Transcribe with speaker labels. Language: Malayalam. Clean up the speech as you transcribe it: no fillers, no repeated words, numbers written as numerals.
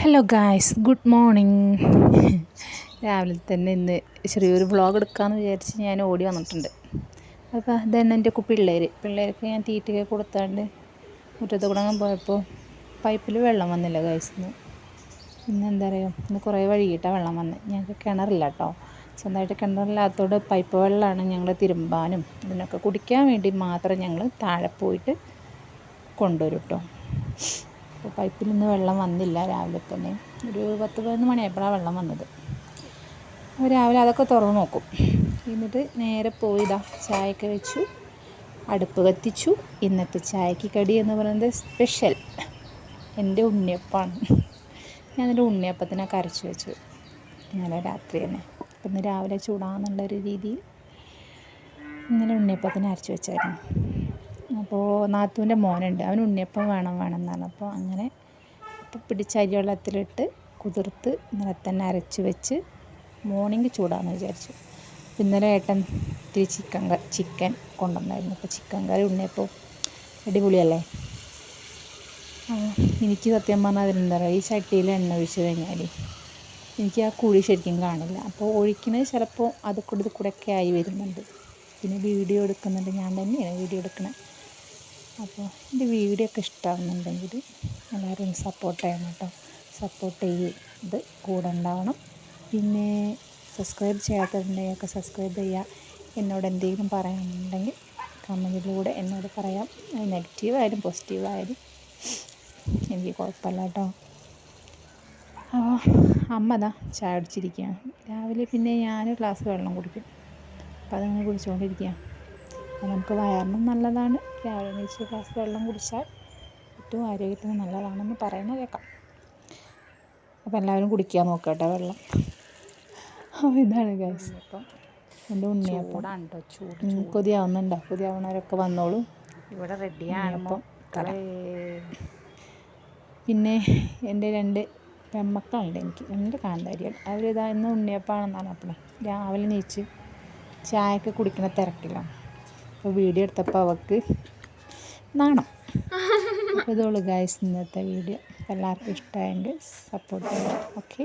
Speaker 1: Hello guys, good morning. രാവിലെ തന്നെ ഇന്ന് ചെറിയൊരു വ്ളോഗ് എടുക്കാമെന്ന് വിചാരിച്ച് ഞാൻ ഓടി വന്നിട്ടുണ്ട്. അപ്പോൾ അതന്നെ എൻ്റെ പിള്ളേർക്ക് ഞാൻ തീറ്റയൊക്കെ കൊടുത്താണ്ട് മുറ്റത്ത് കൂടങ്ങാൻ പോയപ്പോൾ പൈപ്പിൽ വെള്ളം വന്നില്ല ഗായ്സ്. ഇന്ന് എന്താ പറയുക, ഇന്ന് കുറേ വൈകിട്ടാണ് വെള്ളം വന്നത്. ഞങ്ങൾക്ക് കിണറില്ല കേട്ടോ, സ്വന്തമായിട്ട് കിണറില്ലാത്തതുകൊണ്ട് പൈപ്പ് വെള്ളമാണ് ഞങ്ങൾ തിരുമ്പാനും ഇതിനൊക്കെ കുടിക്കാൻ വേണ്ടി മാത്രം ഞങ്ങൾ താഴെ പോയിട്ട് കൊണ്ടുവരും കേട്ടോ. അപ്പോൾ പൈപ്പിൽ നിന്ന് വെള്ളം വന്നില്ല. രാവിലെ തന്നെ ഒരു 10-11 മണിയായപ്പോഴാണ് വെള്ളം വന്നത്. അപ്പോൾ രാവിലെ അതൊക്കെ തുറന്ന് നോക്കും. എന്നിട്ട് നേരെ പോയി ചായയൊക്കെ വെച്ചു, അടുപ്പ് കത്തിച്ചു. ഇന്നത്തെ ചായക്ക് കടി എന്ന് പറയുന്നത് സ്പെഷ്യൽ എൻ്റെ ഉണ്ണിയപ്പമാണ്. ഞാനതിൻ്റെ ഉണ്ണിയപ്പത്തിനൊക്കെ അരച്ച് വെച്ചു ഇന്നലെ രാത്രി തന്നെ. അപ്പം ഇന്ന് രാവിലെ ചൂടാമെന്നുള്ളൊരു രീതിയിൽ ഇന്നലെ ഉണ്ണിയപ്പത്തിന് അരച്ച് വെച്ചായിരുന്നു. അപ്പോൾ നാത്തൂൻ്റെ മോനുണ്ട്, അവന് ഉണ്ണിയപ്പം വേണം എന്നാണ്. അപ്പോൾ അങ്ങനെ ഇപ്പം പിടിച്ച അരി വെള്ളത്തിലിട്ട് കുതിർത്ത് ഇന്നലെ തന്നെ അരച്ച് വെച്ച് മോർണിംഗ് ചൂടാമെന്ന് വിചാരിച്ചു. ഇന്നലെ ഏട്ടൻ ഇത്തിരി ചിക്കൻ കൊണ്ടുവന്നായിരുന്നു. അപ്പോൾ ചിക്കൻ കറി ഉണ്ണിയപ്പം അടിപൊളിയല്ലേ. എനിക്ക് സത്യം പറഞ്ഞാൽ അതിലെന്താ പറയുക, ഈ ചട്ടിയിൽ എണ്ണ ഒഴിച്ച് കഴിഞ്ഞാൽ എനിക്ക് ആ കുഴി ശരിക്കും കാണില്ല. അപ്പോൾ ഒഴിക്കുന്നത് ചിലപ്പോൾ അത് കൂടെ ഒക്കെ ആയി വരുന്നുണ്ട്. പിന്നെ വീഡിയോ എടുക്കുന്നുണ്ട്, ഞാൻ തന്നെയാണ് വീഡിയോ എടുക്കണത്. അപ്പോൾ എൻ്റെ വീഡിയോ ഒക്കെ ഇഷ്ടമാകുന്നുണ്ടെങ്കിൽ എല്ലാവരും സപ്പോർട്ട് ചെയ്യണം കേട്ടോ. സപ്പോർട്ട് ചെയ്ത് കൂടെ ഉണ്ടാവണം. പിന്നെ സബ്സ്ക്രൈബ് ചെയ്യാത്തവരുണ്ടെങ്കിലൊക്കെ സബ്സ്ക്രൈബ് ചെയ്യുക. എന്നോട് എന്തെങ്കിലും പറയാനുണ്ടെങ്കിൽ കമൻറ്റിലൂടെ എന്നോട് പറയാം. അത് നെഗറ്റീവായാലും പോസിറ്റീവായാലും എനിക്ക് കുഴപ്പമില്ല കേട്ടോ. അപ്പോൾ അമ്മ ചായ കുടിച്ചിരിക്കുകയാണ്. രാവിലെ പിന്നെ ഞാൻ ഒരു ഗ്ലാസ് വെള്ളം കുടിക്കും. അപ്പോൾ അതങ്ങനെ കുടിച്ചുകൊണ്ടിരിക്കുകയാണ്. അപ്പോൾ നമുക്ക് വയറിനും നല്ലതാണ്. രാവിലെ എണീച്ച് ഗ്ലാസ് വെള്ളം കുടിച്ചാൽ ഏറ്റവും ആരോഗ്യത്തിന് നല്ലതാണെന്ന് പറയുന്നത് കേൾക്കാം. അപ്പോൾ എല്ലാവരും കുടിക്കാൻ നോക്കുക കേട്ടോ വെള്ളം. അപ്പോൾ ഇതാണ് ഗൈസ് അപ്പം എൻ്റെ ഉണ്ണിയപ്പം. കൊതിയാവുന്നുണ്ടോ? കൊതിയാവുന്നവരൊക്കെ വന്നോളൂ, ഇവിടെ റെഡിയാണ്. അപ്പം പിന്നെ എൻ്റെ 2 പെൺമക്കളുണ്ട്, എനിക്ക് 2 കാന്താരിയാണ്. അവരിതാ ഇന്ന് ഉണ്ണിയപ്പാണെന്നാണ്. അപ്പോൾ രാവിലെ എണീച്ച് ചായയൊക്കെ കുടിക്കണ തിരക്കിലാണ്. അപ്പോൾ വീഡിയോ എടുത്തപ്പോൾ അവൾക്ക് നാണം. അപ്പോൾ ഇതുള്ളൂ ഗായ്സ് ഇന്നത്തെ വീഡിയോ. എല്ലാവർക്കും ഇഷ്ടമായെങ്കിൽ സപ്പോർട്ട് ചെയ്യാം. ഓക്കെ.